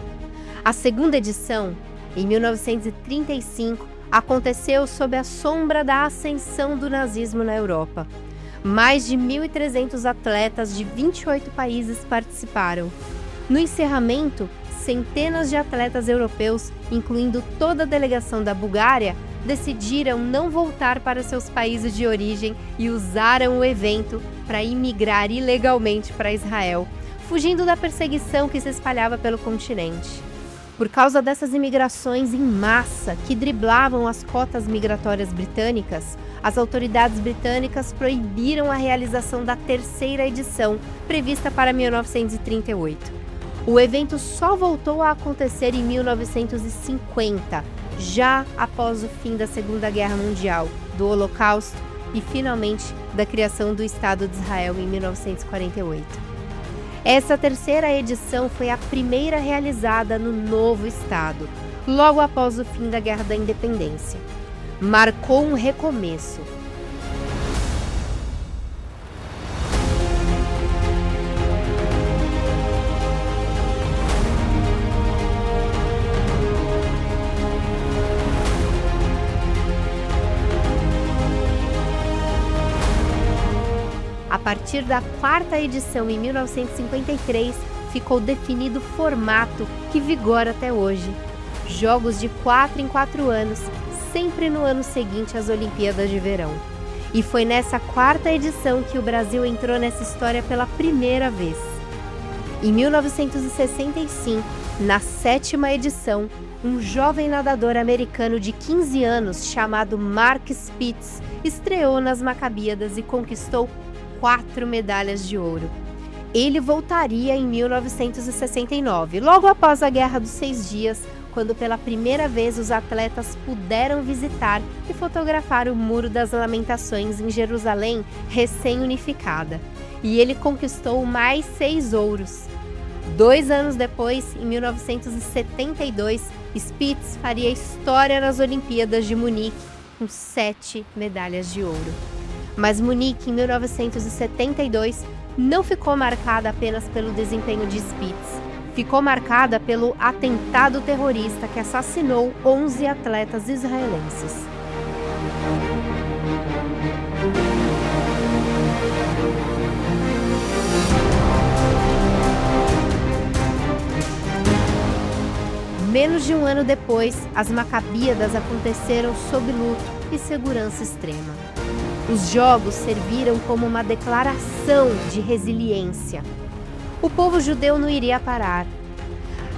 [SPEAKER 2] A segunda edição, em 1935, aconteceu sob a sombra da ascensão do nazismo na Europa. Mais de 1.300 atletas de 28 países participaram. No encerramento, centenas de atletas europeus, incluindo toda a delegação da Bulgária, decidiram não voltar para seus países de origem e usaram o evento para imigrar ilegalmente para Israel, fugindo da perseguição que se espalhava pelo continente. Por causa dessas imigrações em massa que driblavam as cotas migratórias britânicas, as autoridades britânicas proibiram a realização da terceira edição, prevista para 1938. O evento só voltou a acontecer em 1950, já após o fim da Segunda Guerra Mundial, do Holocausto e, finalmente, da criação do Estado de Israel em 1948. Essa terceira edição foi a primeira realizada no novo Estado, logo após o fim da Guerra da Independência. Marcou um recomeço. A partir da quarta edição, em 1953, ficou definido o formato que vigora até hoje. Jogos de 4 em 4 anos, sempre no ano seguinte às Olimpíadas de Verão. E foi nessa quarta edição que o Brasil entrou nessa história pela primeira vez. Em 1965, na 7ª edição, um jovem nadador americano de 15 anos chamado Mark Spitz estreou nas Macabíadas e conquistou 4 medalhas de ouro. Ele voltaria em 1969, logo após a Guerra dos 6 Dias, quando pela primeira vez os atletas puderam visitar e fotografar o Muro das Lamentações em Jerusalém, recém-unificada. E ele conquistou mais 6 ouros. 2 anos depois, em 1972, Spitz faria história nas Olimpíadas de Munique, com 7 medalhas de ouro. Mas Munique, em 1972, não ficou marcada apenas pelo desempenho de Spitz. Ficou marcada pelo atentado terrorista que assassinou 11 atletas israelenses. Menos de um ano depois, as Macabíadas aconteceram sob luto e segurança extrema. Os jogos serviram como uma declaração de resiliência. O povo judeu não iria parar.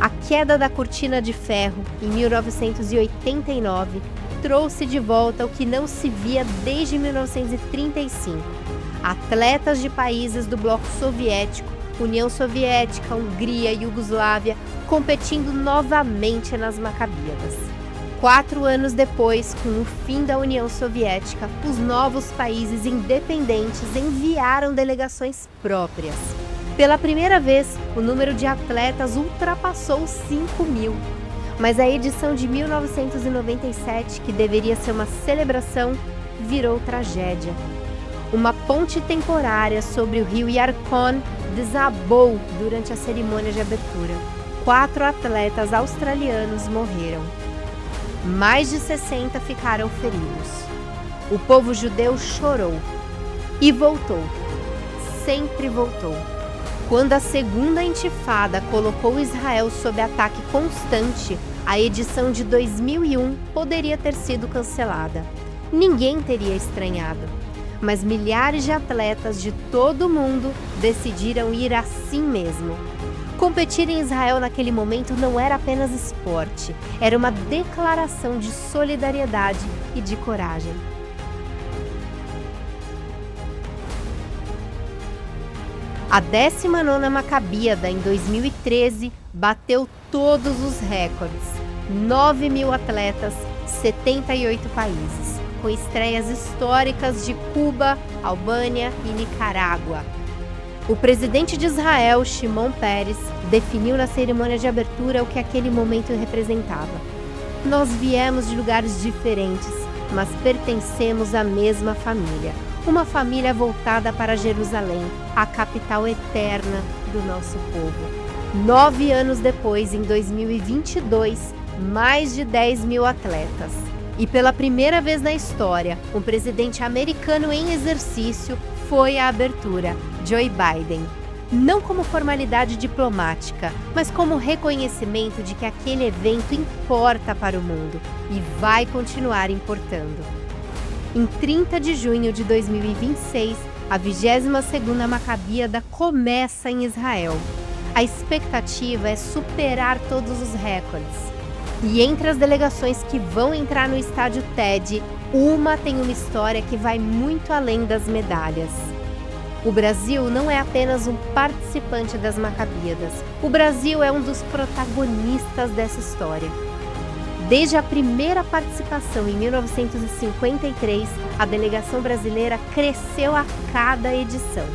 [SPEAKER 2] A queda da cortina de ferro, em 1989, trouxe de volta o que não se via desde 1935. Atletas de países do bloco soviético, União Soviética, Hungria e Iugoslávia, competindo novamente nas Macabíadas. 4 anos depois, com o fim da União Soviética, os novos países independentes enviaram delegações próprias. Pela primeira vez, o número de atletas ultrapassou 5.000. Mas a edição de 1997, que deveria ser uma celebração, virou tragédia. Uma ponte temporária sobre o rio Yarkon desabou durante a cerimônia de abertura. 4 atletas australianos morreram. Mais de 60 ficaram feridos. O povo judeu chorou e voltou. sempre voltou. Quando a segunda intifada colocou Israel sob ataque constante, a edição de 2001 poderia ter sido cancelada. Ninguém teria estranhado. Mas milhares de atletas de todo o mundo decidiram ir assim mesmo. Competir em Israel naquele momento não era apenas esporte, era uma declaração de solidariedade e de coragem. A 19ª Maccabiada, em 2013, bateu todos os recordes. 9.000 atletas, 78 países, com estreias históricas de Cuba, Albânia e Nicarágua. O presidente de Israel, Shimon Peres, definiu na cerimônia de abertura o que aquele momento representava. Nós viemos de lugares diferentes, mas pertencemos à mesma família. Uma família voltada para Jerusalém, a capital eterna do nosso povo. 9 anos depois, em 2022, mais de 10.000 atletas. E pela primeira vez na história, um presidente americano em exercício foi a abertura, Joe Biden. Não como formalidade diplomática, mas como reconhecimento de que aquele evento importa para o mundo e vai continuar importando. Em 30 de junho de 2026, a 22ª Maccabiada começa em Israel. A expectativa é superar todos os recordes. E entre as delegações que vão entrar no estádio TED, uma tem uma história que vai muito além das medalhas. O Brasil não é apenas um participante das Maccabiadas. O Brasil é um dos protagonistas dessa história. Desde a primeira participação em 1953, a delegação brasileira cresceu a cada edição.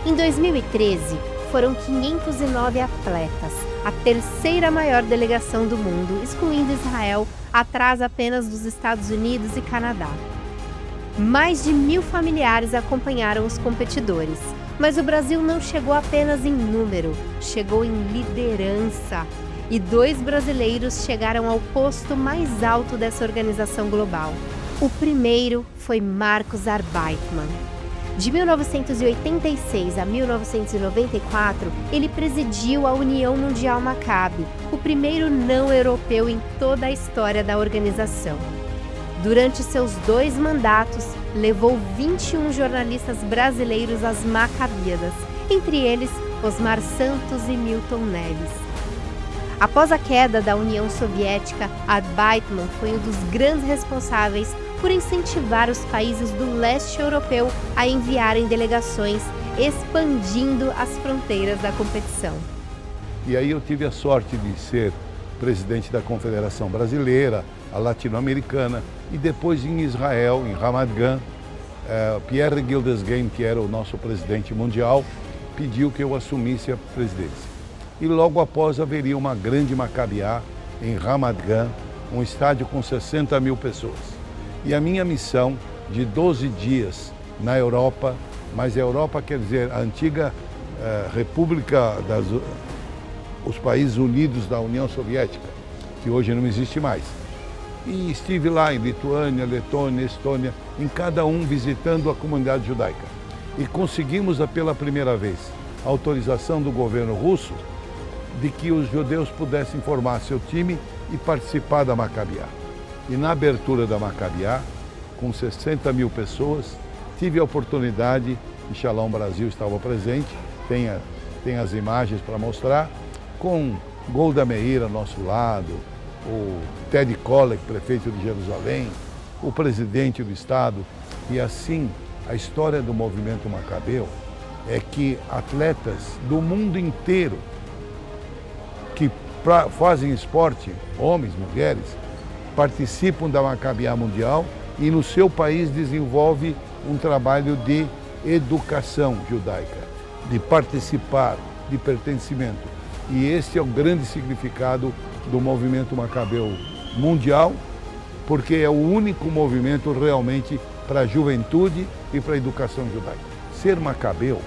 [SPEAKER 2] Em 2013, foram 509 atletas, a terceira maior delegação do mundo, excluindo Israel, atrás apenas dos Estados Unidos e Canadá. Mais de 1.000 familiares acompanharam os competidores, mas o Brasil não chegou apenas em número, chegou em liderança. E 2 brasileiros chegaram ao posto mais alto dessa organização global. O primeiro foi Marcos Arbeitmann. De 1986 a 1994, ele presidiu a União Mundial Maccabi, o primeiro não europeu em toda a história da organização. Durante seus 2 mandatos, levou 21 jornalistas brasileiros às Maccabiadas, entre eles Osmar Santos e Milton Neves. Após a queda da União Soviética, Arbeitmann foi um dos grandes responsáveis por incentivar os países do leste europeu a enviarem delegações, expandindo as fronteiras da competição.
[SPEAKER 4] E aí eu tive a sorte de ser presidente da Confederação Brasileira, a latino-americana, e depois em Israel, em Ramat Gan, Pierre Gildesheim, que era o nosso presidente mundial, pediu que eu assumisse a presidência. E logo após haveria uma grande Maccabiá em Ramat Gan, um estádio com 60.000 pessoas. E a minha missão de 12 dias na Europa, mas a Europa quer dizer a antiga República os Países Unidos da União Soviética, que hoje não existe mais. E estive lá em Lituânia, Letônia, Estônia, em cada um visitando a comunidade judaica. E conseguimos pela primeira vez a autorização do governo russo de que os judeus pudessem formar seu time e participar da Maccabiá. E na abertura da Maccabiá, com 60.000 pessoas, tive a oportunidade, e Shalom Brasil estava presente, tem as imagens para mostrar, com Golda Meir ao nosso lado, o Ted Kollek, prefeito de Jerusalém, o presidente do estado. E assim, a história do movimento macabeu é que atletas do mundo inteiro que fazem esporte, homens, mulheres, participam da Maccabiá Mundial e no seu país desenvolve um trabalho de educação judaica, de participar, de pertencimento. E esse é o grande significado do movimento macabeu mundial, porque é o único movimento realmente para a juventude e para a educação judaica. Ser macabeu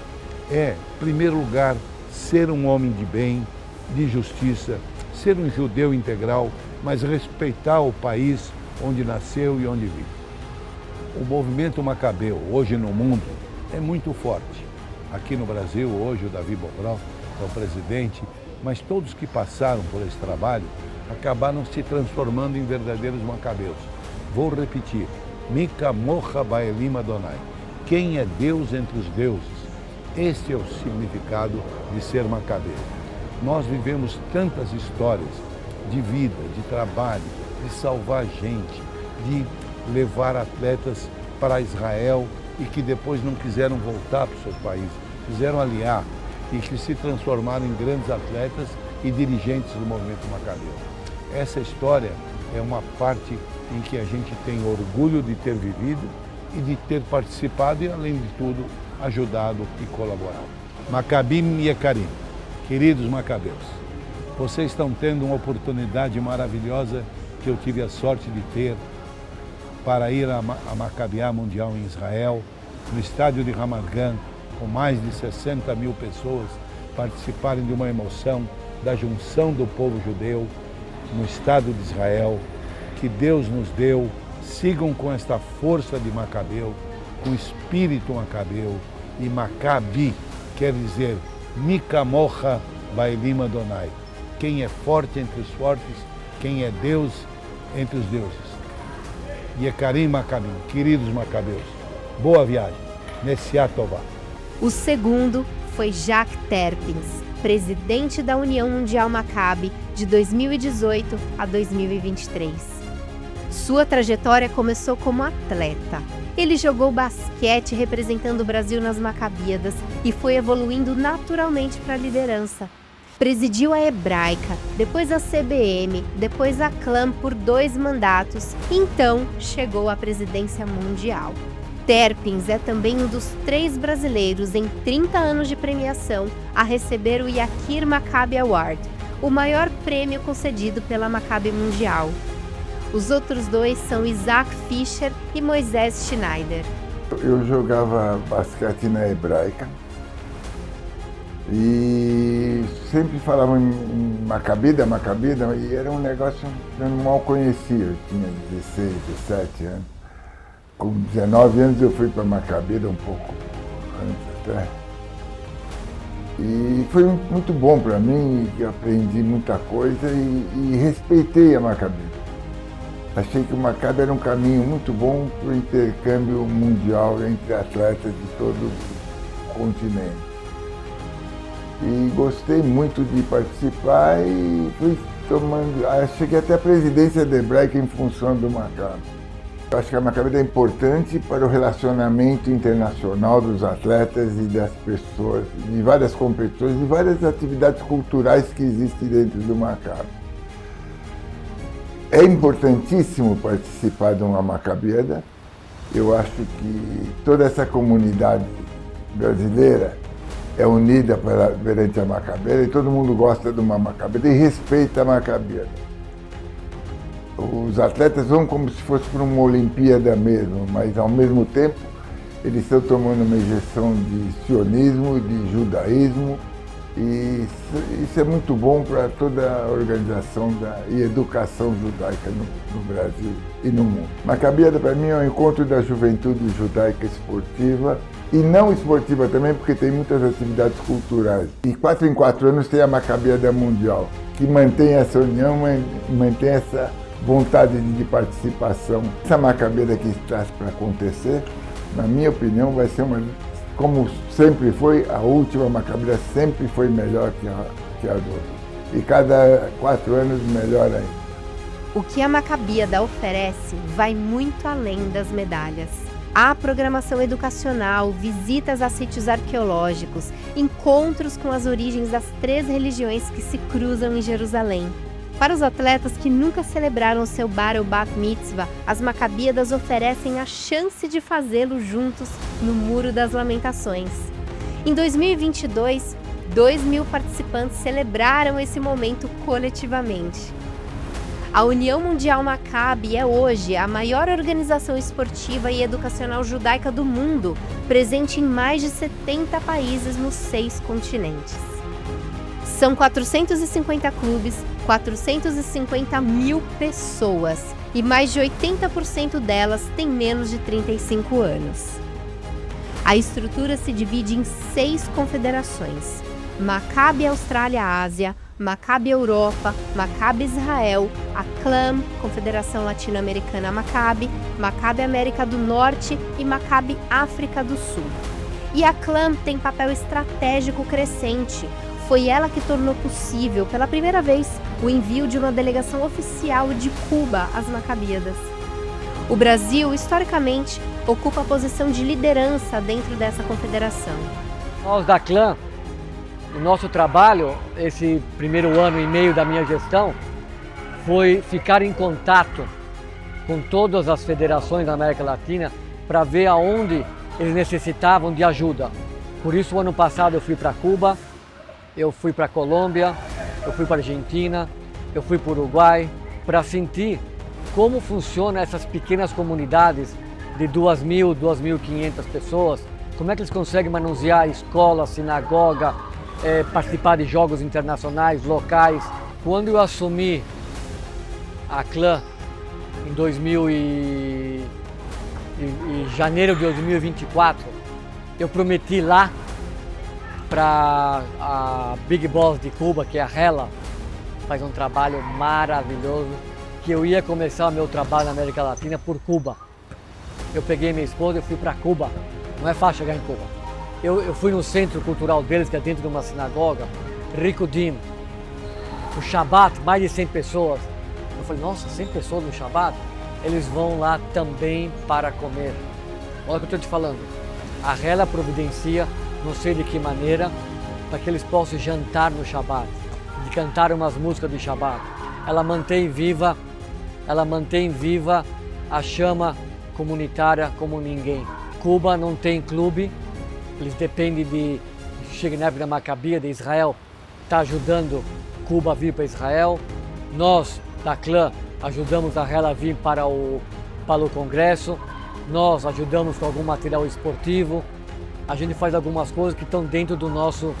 [SPEAKER 4] é, em primeiro lugar, ser um homem de bem, de justiça, ser um judeu integral, mas respeitar o país onde nasceu e onde vive. O movimento macabeu, hoje no mundo, é muito forte. Aqui no Brasil, hoje, o Davi Bogrov é o presidente, mas todos que passaram por esse trabalho acabaram se transformando em verdadeiros macabeus. Vou repetir, Mika Mocha Baelim Adonai. Quem é Deus entre os deuses? Esse é o significado de ser macabeu. Nós vivemos tantas histórias de vida, de trabalho, de salvar gente, de levar atletas para Israel e que depois não quiseram voltar para o seu país, quiseram aliar e que se transformaram em grandes atletas e dirigentes do movimento macabeu. Essa história é uma parte em que a gente tem orgulho de ter vivido e de ter participado e, além de tudo, ajudado e colaborado. Maccabim e Ekarim, queridos macabeus, vocês estão tendo uma oportunidade maravilhosa que eu tive a sorte de ter para ir à Maccabiá Mundial em Israel, no estádio de Ramat Gan, com mais de 60 mil pessoas participarem de uma emoção da junção do povo judeu no Estado de Israel, que Deus nos deu. Sigam com esta força de macabeu, com espírito macabeu, e Maccabi quer dizer Mika Mocha Baelim Adonai. Quem é forte entre os fortes, quem é Deus entre os deuses. Yekarim Maccabim, queridos macabeus, boa viagem, Nessiá Tová.
[SPEAKER 2] O segundo foi Jacques Terpins, presidente da União Mundial Maccabi de 2018 a 2023. Sua trajetória começou como atleta. Ele jogou basquete representando o Brasil nas Macabíadas e foi evoluindo naturalmente para a liderança. Presidiu a Hebraica, depois a CBM, depois a CLAM por 2 mandatos, e então chegou à presidência mundial. Terpins é também um dos 3 brasileiros em 30 anos de premiação a receber o Yakir Maccabi Award, o maior prêmio concedido pela Maccabi Mundial. Os outros 2 são Isaac Fischer e Moisés Schneider.
[SPEAKER 6] Eu jogava basquete na Hebraica e sempre falavam em Macabida, e era um negócio que eu mal conhecia. Eu tinha 16, 17 anos. Com 19 anos eu fui para Macabida, um pouco antes até. E foi muito bom para mim, aprendi muita coisa e respeitei a Macabida. Achei que o Maccabi era um caminho muito bom para o intercâmbio mundial entre atletas de todo o continente. E gostei muito de participar e fui tomando... Cheguei até a presidência da Hebraica em função do Maccabi. Eu acho que a Maccabi é importante para o relacionamento internacional dos atletas e das pessoas, de várias competições e várias atividades culturais que existem dentro do Maccabi. É importantíssimo participar de uma Maccabiada. Eu acho que toda essa comunidade brasileira é unida perante a Maccabiada e todo mundo gosta de uma Maccabiada e respeita a Maccabiada. Os atletas vão como se fosse para uma Olimpíada mesmo, mas ao mesmo tempo eles estão tomando uma injeção de sionismo, de judaísmo, e isso é muito bom para toda a organização e educação judaica no Brasil e no mundo. Maccabiada para mim é um encontro da juventude judaica esportiva e não esportiva também, porque tem muitas atividades culturais. E 4 em 4 anos tem a Maccabiada Mundial, que mantém essa união, mantém essa vontade de participação. Essa Maccabiada que está para acontecer, na minha opinião, vai ser como sempre foi, a última Maccabiada sempre foi melhor que a outra. E cada 4 anos melhor ainda.
[SPEAKER 2] O que a Maccabiada oferece vai muito além das medalhas. Há programação educacional, visitas a sítios arqueológicos, encontros com as origens das 3 religiões que se cruzam em Jerusalém. Para os atletas que nunca celebraram seu bar ou bat mitzvah, as Maccabiadas oferecem a chance de fazê-lo juntos no Muro das Lamentações. Em 2022, 2.000 participantes celebraram esse momento coletivamente. A União Mundial Maccabi é hoje a maior organização esportiva e educacional judaica do mundo, presente em mais de 70 países nos 6 continentes. São 450 clubes, 450 mil pessoas e mais de 80% delas têm menos de 35 anos. A estrutura se divide em 6 confederações: Maccabi Austrália-Ásia, Maccabi Europa, Maccabi Israel, a CLAM, Confederação Latino-Americana Maccabi, Maccabi América do Norte e Maccabi África do Sul. E a CLAM tem papel estratégico crescente. Foi ela que tornou possível, pela primeira vez, o envio de uma delegação oficial de Cuba às Maccabiadas. O Brasil, historicamente, ocupa a posição de liderança dentro dessa confederação.
[SPEAKER 7] Nós da CLAM, o nosso trabalho, esse primeiro ano e meio da minha gestão, foi ficar em contato com todas as federações da América Latina para ver aonde eles necessitavam de ajuda. Por isso, o ano passado eu fui para Cuba, eu fui para Colômbia, eu fui para Argentina, eu fui para o Uruguai, para sentir como funcionam essas pequenas comunidades de 2.000, 2.500 pessoas, como é que eles conseguem manusear escola, sinagoga, participar de jogos internacionais, locais. Quando eu assumi a CLAM em janeiro de 2024, eu prometi lá para a Big Boss de Cuba, que é a Hela, faz um trabalho maravilhoso, que eu ia começar o meu trabalho na América Latina por Cuba. Eu peguei minha esposa e fui para Cuba. Não é fácil chegar em Cuba. Eu fui no centro cultural deles, que é dentro de uma sinagoga, Rikudim. O Shabbat, mais de 100 pessoas. Eu falei, nossa, 100 pessoas no Shabbat? Eles vão lá também para comer. Olha o que eu estou te falando. A Hela providencia, não sei de que maneira, para que eles possam jantar no Shabbat, de cantar umas músicas do Shabbat. Ela mantém viva a chama comunitária como ninguém. Cuba não tem clube, eles dependem de Shegnef da Maccabia, de Israel, está ajudando Cuba a vir para Israel. Nós, da CLAM, ajudamos a Hela a vir para o Congresso. Nós ajudamos com algum material esportivo. A gente faz algumas coisas que estão dentro da nossa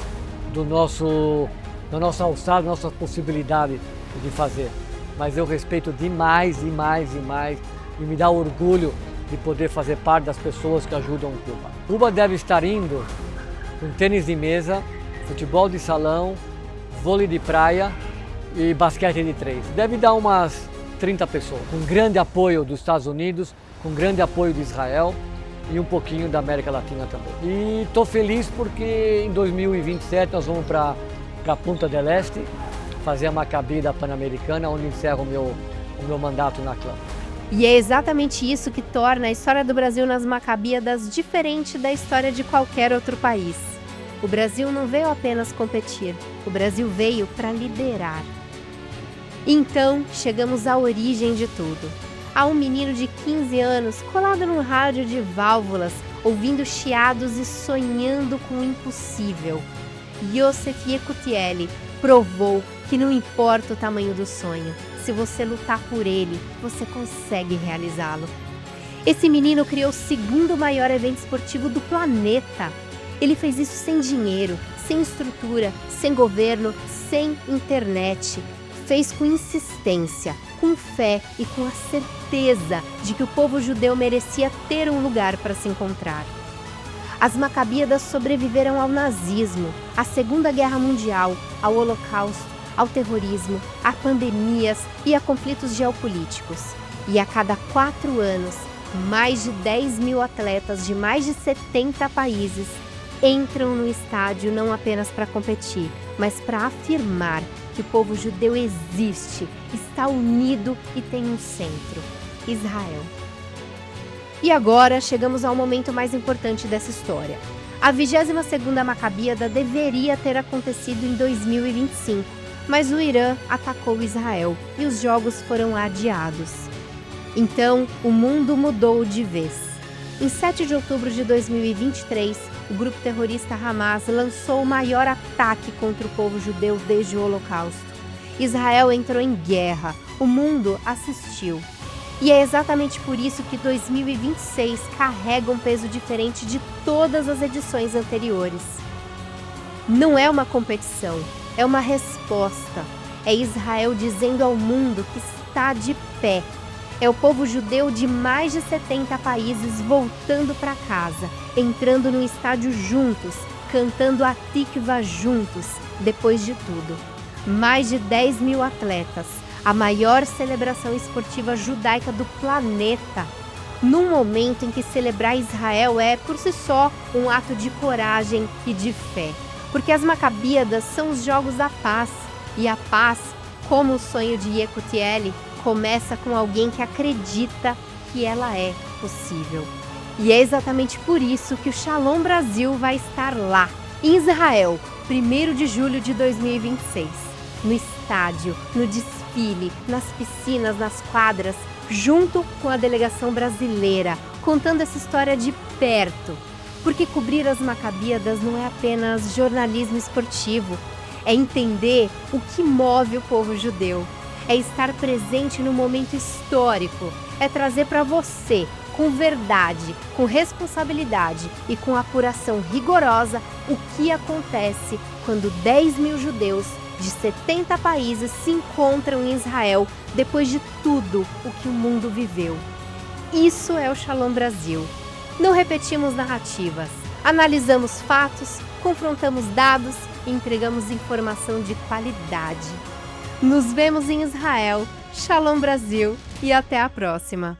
[SPEAKER 7] alçada, da nossa possibilidade de fazer. Mas eu respeito demais e me dá orgulho de poder fazer parte das pessoas que ajudam Cuba. Cuba deve estar indo com tênis de mesa, futebol de salão, vôlei de praia e basquete de 3. Deve dar umas 30 pessoas, com grande apoio dos Estados Unidos, com grande apoio de Israel e um pouquinho da América Latina também. E estou feliz porque em 2027 nós vamos para Punta del Este fazer a Maccabi da Pan-Americana, onde encerra o meu mandato na CLAM.
[SPEAKER 2] E é exatamente isso que torna a história do Brasil nas Maccabiadas diferente da história de qualquer outro país. O Brasil não veio apenas competir, o Brasil veio para liderar. Então, chegamos à origem de tudo. Há um menino de 15 anos colado num rádio de válvulas, ouvindo chiados e sonhando com o impossível. Yosef Yekutieli provou que não importa o tamanho do sonho, se você lutar por ele, você consegue realizá-lo. Esse menino criou o segundo maior evento esportivo do planeta. Ele fez isso sem dinheiro, sem estrutura, sem governo, sem internet. Fez com insistência, com fé e com a certeza de que o povo judeu merecia ter um lugar para se encontrar. As Maccabiadas sobreviveram ao nazismo, à Segunda Guerra Mundial, ao Holocausto, ao terrorismo, a pandemias e a conflitos geopolíticos. E a cada 4 anos, mais de 10.000 atletas de mais de 70 países entram no estádio não apenas para competir, mas para afirmar que o povo judeu existe, está unido e tem um centro: Israel. E agora chegamos ao momento mais importante dessa história. A 22ª Maccabiada deveria ter acontecido em 2025, mas o Irã atacou Israel e os jogos foram adiados. Então, o mundo mudou de vez. Em 7 de outubro de 2023, o grupo terrorista Hamas lançou o maior ataque contra o povo judeu desde o Holocausto. Israel entrou em guerra, o mundo assistiu. E é exatamente por isso que 2026 carrega um peso diferente de todas as edições anteriores. Não é uma competição, é uma resposta. É Israel dizendo ao mundo que está de pé. É o povo judeu de mais de 70 países voltando para casa entrando no estádio juntos, cantando a Tikva juntos, depois de tudo. Mais de 10 mil atletas, a maior celebração esportiva judaica do planeta. Num momento em que celebrar Israel é, por si só, um ato de coragem e de fé. Porque as Macabíadas são os jogos da paz. E a paz, como o sonho de Yekutieli, começa com alguém que acredita que ela é possível. E é exatamente por isso que o Shalom Brasil vai estar lá, em Israel, 1º de julho de 2026. No estádio, no desfile, nas piscinas, nas quadras, junto com a delegação brasileira, contando essa história de perto. Porque cobrir as Macabíadas não é apenas jornalismo esportivo, é entender o que move o povo judeu, é estar presente no momento histórico, é trazer para você, com verdade, com responsabilidade e com apuração rigorosa, o que acontece quando 10 mil judeus de 70 países se encontram em Israel depois de tudo o que o mundo viveu. Isso é o Shalom Brasil. Não repetimos narrativas, analisamos fatos, confrontamos dados e entregamos informação de qualidade. Nos vemos em Israel. Shalom Brasil e até a próxima.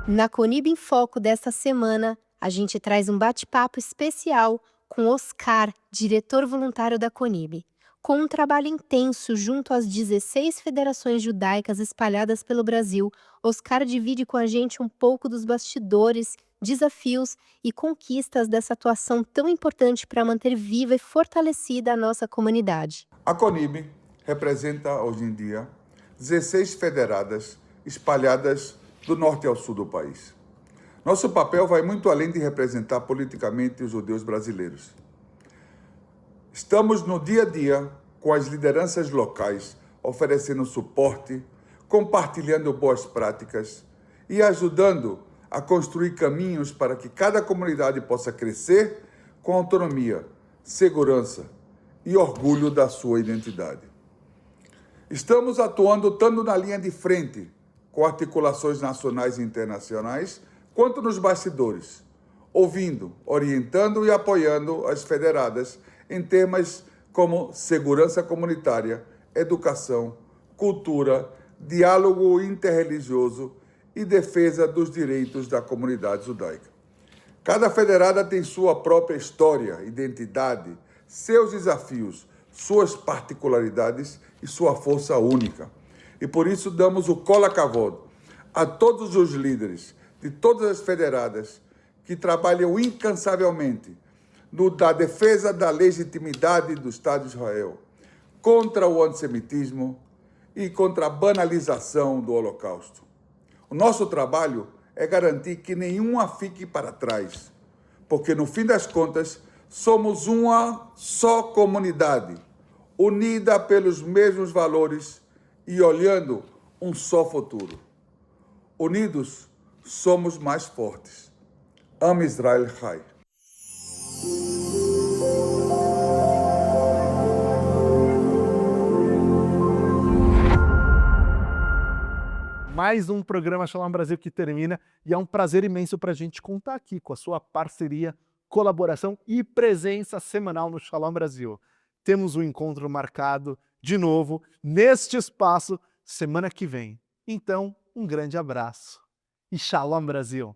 [SPEAKER 2] Na Conib em Foco desta semana, a gente traz um bate-papo especial com Oscar, diretor voluntário da Conib. Com um trabalho intenso junto às 16 federações judaicas espalhadas pelo Brasil, Oscar divide com a gente um pouco dos bastidores, desafios e conquistas dessa atuação tão importante para manter viva e fortalecida a nossa comunidade.
[SPEAKER 5] A Conib representa, hoje em dia, 16 federadas espalhadas do norte ao sul do país. Nosso papel vai muito além de representar politicamente os judeus brasileiros. Estamos no dia a dia com as lideranças locais, oferecendo suporte, compartilhando boas práticas e ajudando a construir caminhos para que cada comunidade possa crescer com autonomia, segurança e orgulho da sua identidade. Estamos atuando tanto na linha de frente, com articulações nacionais e internacionais, quanto nos bastidores, ouvindo, orientando e apoiando as federadas em temas como segurança comunitária, educação, cultura, diálogo interreligioso e defesa dos direitos da comunidade judaica. Cada federada tem sua própria história, identidade, seus desafios, suas particularidades e sua força única. E por isso damos o Kol HaKavod a todos os líderes de todas as federadas que trabalham incansavelmente da defesa da legitimidade do Estado de Israel, contra o antissemitismo e contra a banalização do Holocausto. O nosso trabalho é garantir que nenhuma fique para trás, porque, no fim das contas, somos uma só comunidade, unida pelos mesmos valores e olhando um só futuro. Unidos, somos mais fortes. Am Israel Chai.
[SPEAKER 1] Mais um programa Shalom Brasil que termina e é um prazer imenso para a gente contar aqui com a sua parceria, colaboração e presença semanal no Shalom Brasil. Temos um encontro marcado de novo neste espaço semana que vem. Então, um grande abraço e Shalom Brasil!